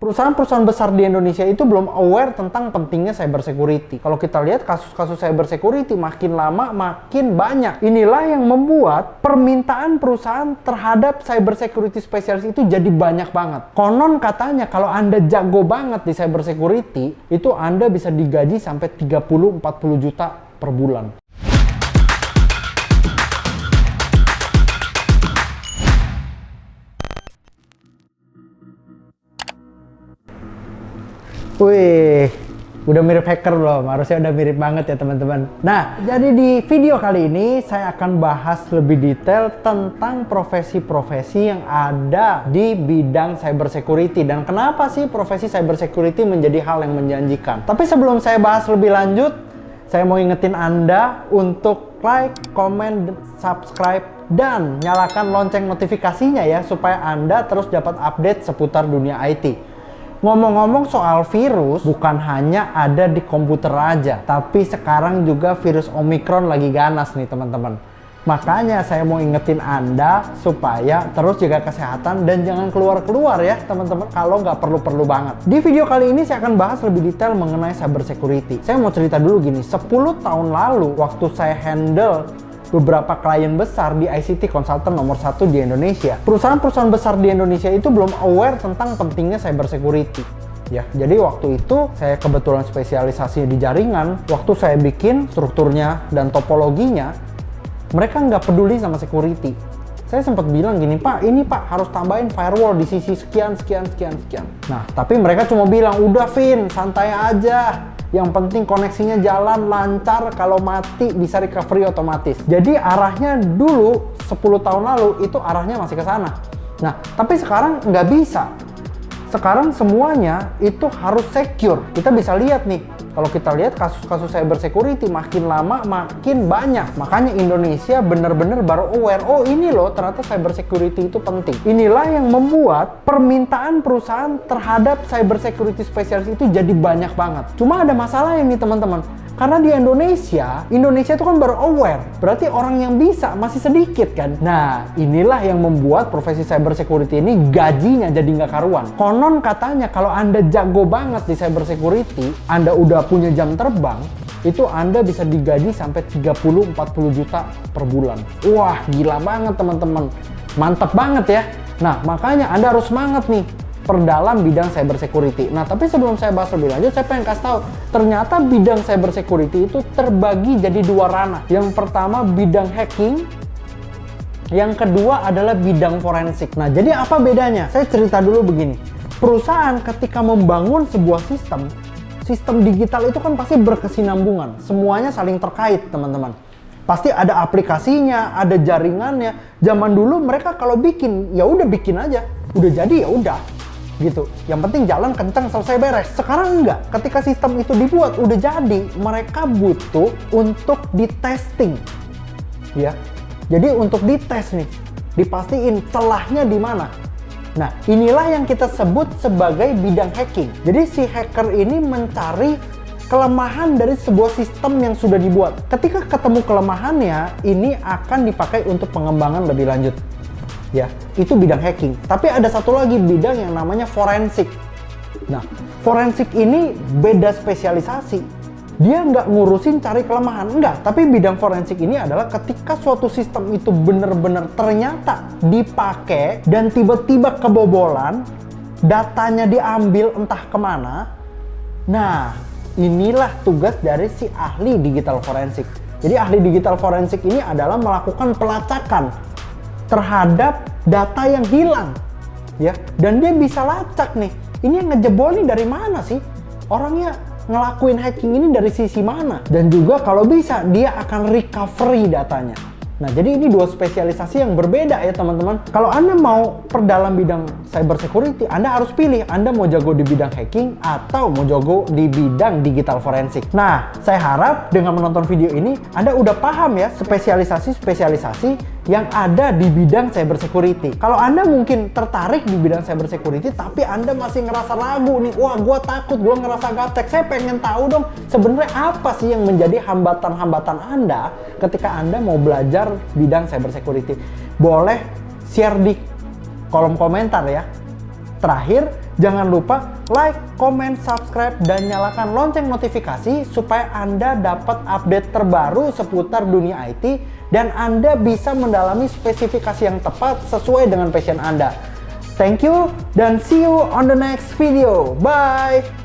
Perusahaan-perusahaan besar di Indonesia itu belum aware tentang pentingnya cyber security. Kalau kita lihat kasus-kasus cyber security makin lama makin banyak. Inilah yang membuat permintaan perusahaan terhadap cyber security spesialis itu jadi banyak banget. Konon katanya kalau Anda jago banget di cyber security, itu Anda bisa digaji sampai 30-40 juta per bulan. Wih, udah mirip hacker belum? Harusnya udah mirip banget ya teman-teman. Nah, jadi di video kali ini saya akan bahas lebih detail tentang profesi-profesi yang ada di bidang cyber security dan kenapa sih profesi cyber security menjadi hal yang menjanjikan. Tapi sebelum saya bahas lebih lanjut, saya mau ingetin Anda untuk like, comment, subscribe, dan nyalakan lonceng notifikasinya ya supaya Anda terus dapat update seputar dunia IT. Ngomong-ngomong soal virus, bukan hanya ada di komputer aja, tapi sekarang juga virus Omicron lagi ganas nih teman-teman. Makanya saya mau ingetin Anda supaya terus jaga kesehatan dan jangan keluar-keluar ya teman-teman kalau nggak perlu-perlu banget. Di video kali ini saya akan bahas lebih detail mengenai cyber security. Saya mau cerita dulu gini, 10 tahun lalu waktu saya handle beberapa klien besar di ICT Consultant nomor 1 di Indonesia. Perusahaan-perusahaan besar di Indonesia itu belum aware tentang pentingnya cyber security. Ya, jadi waktu itu saya kebetulan spesialisasinya di jaringan. Waktu saya bikin strukturnya dan topologinya, mereka nggak peduli sama security. Saya sempat bilang gini, Pak, ini Pak harus tambahin firewall di sisi sekian. Nah, tapi mereka cuma bilang, udah Vin, santai aja. Yang penting koneksinya jalan lancar, kalau mati bisa recovery otomatis. Jadi arahnya dulu 10 tahun lalu itu arahnya masih ke sana. Nah, tapi sekarang nggak bisa. Sekarang semuanya itu harus secure. Kita bisa lihat nih, kalau kita lihat kasus-kasus cyber security makin lama makin banyak. Makanya Indonesia bener-bener baru aware, oh ini loh ternyata cyber security itu penting. Inilah yang membuat permintaan perusahaan terhadap cyber security spesialis itu jadi banyak banget. Cuma ada masalah ini teman-teman. Karena di Indonesia itu kan baru aware. Berarti orang yang bisa masih sedikit kan. Nah, inilah yang membuat profesi cyber security ini gajinya jadi nggak karuan. Konon katanya kalau Anda jago banget di cyber security, Anda udah punya jam terbang, itu Anda bisa digaji sampai 30-40 juta per bulan. Wah, gila banget teman-teman. Mantap banget ya. Nah, makanya Anda harus semangat nih perdalam bidang cyber security. Nah, tapi sebelum saya bahas lebih lanjut, saya pengen kasih tahu, ternyata bidang cyber security itu terbagi jadi dua ranah. Yang pertama bidang hacking, yang kedua adalah bidang forensik. Nah, jadi apa bedanya? Saya cerita dulu begini. Perusahaan ketika membangun sebuah sistem digital itu kan pasti berkesinambungan. Semuanya saling terkait, teman-teman. Pasti ada aplikasinya, ada jaringannya. Zaman dulu mereka kalau bikin, ya udah bikin aja. Udah jadi ya udah. Gitu. Yang penting jalan kencang selesai beres. Sekarang enggak. Ketika sistem itu dibuat udah jadi, mereka butuh untuk di-testing. Ya. Jadi untuk dites nih, dipastiin celahnya di mana. Nah, inilah yang kita sebut sebagai bidang hacking. Jadi si hacker ini mencari kelemahan dari sebuah sistem yang sudah dibuat. Ketika ketemu kelemahannya, ini akan dipakai untuk pengembangan lebih lanjut. Ya, itu bidang hacking. Tapi ada satu lagi bidang yang namanya forensik. Nah, forensik ini beda spesialisasi. Dia nggak ngurusin cari kelemahan, enggak. Tapi bidang forensik ini adalah ketika suatu sistem itu benar-benar ternyata dipakai dan tiba-tiba kebobolan, datanya diambil entah kemana. Nah, inilah tugas dari si ahli digital forensik. Jadi ahli digital forensik ini adalah melakukan pelacakan terhadap data yang hilang, ya, dan dia bisa lacak nih, ini yang ngejebol nih dari mana sih, orangnya ngelakuin hacking ini dari sisi mana, dan juga kalau bisa dia akan recovery datanya. Nah, jadi ini dua spesialisasi yang berbeda ya teman-teman. Kalau Anda mau perdalam bidang cyber security, Anda harus pilih Anda mau jago di bidang hacking atau mau jago di bidang digital forensik. Nah, saya harap dengan menonton video ini Anda udah paham ya spesialisasi yang ada di bidang cyber security. Kalau Anda mungkin tertarik di bidang cyber security tapi Anda masih ngerasa ragu nih, wah gua takut, gua ngerasa gaptek. Saya pengen tahu dong sebenarnya apa sih yang menjadi hambatan-hambatan Anda ketika Anda mau belajar bidang cyber security. Boleh share di kolom komentar ya. Terakhir, Jangan lupa like, comment, subscribe, dan nyalakan lonceng notifikasi supaya Anda dapat update terbaru seputar dunia IT dan Anda bisa mendalami spesifikasi yang tepat sesuai dengan passion Anda. Thank you dan see you on the next video. Bye!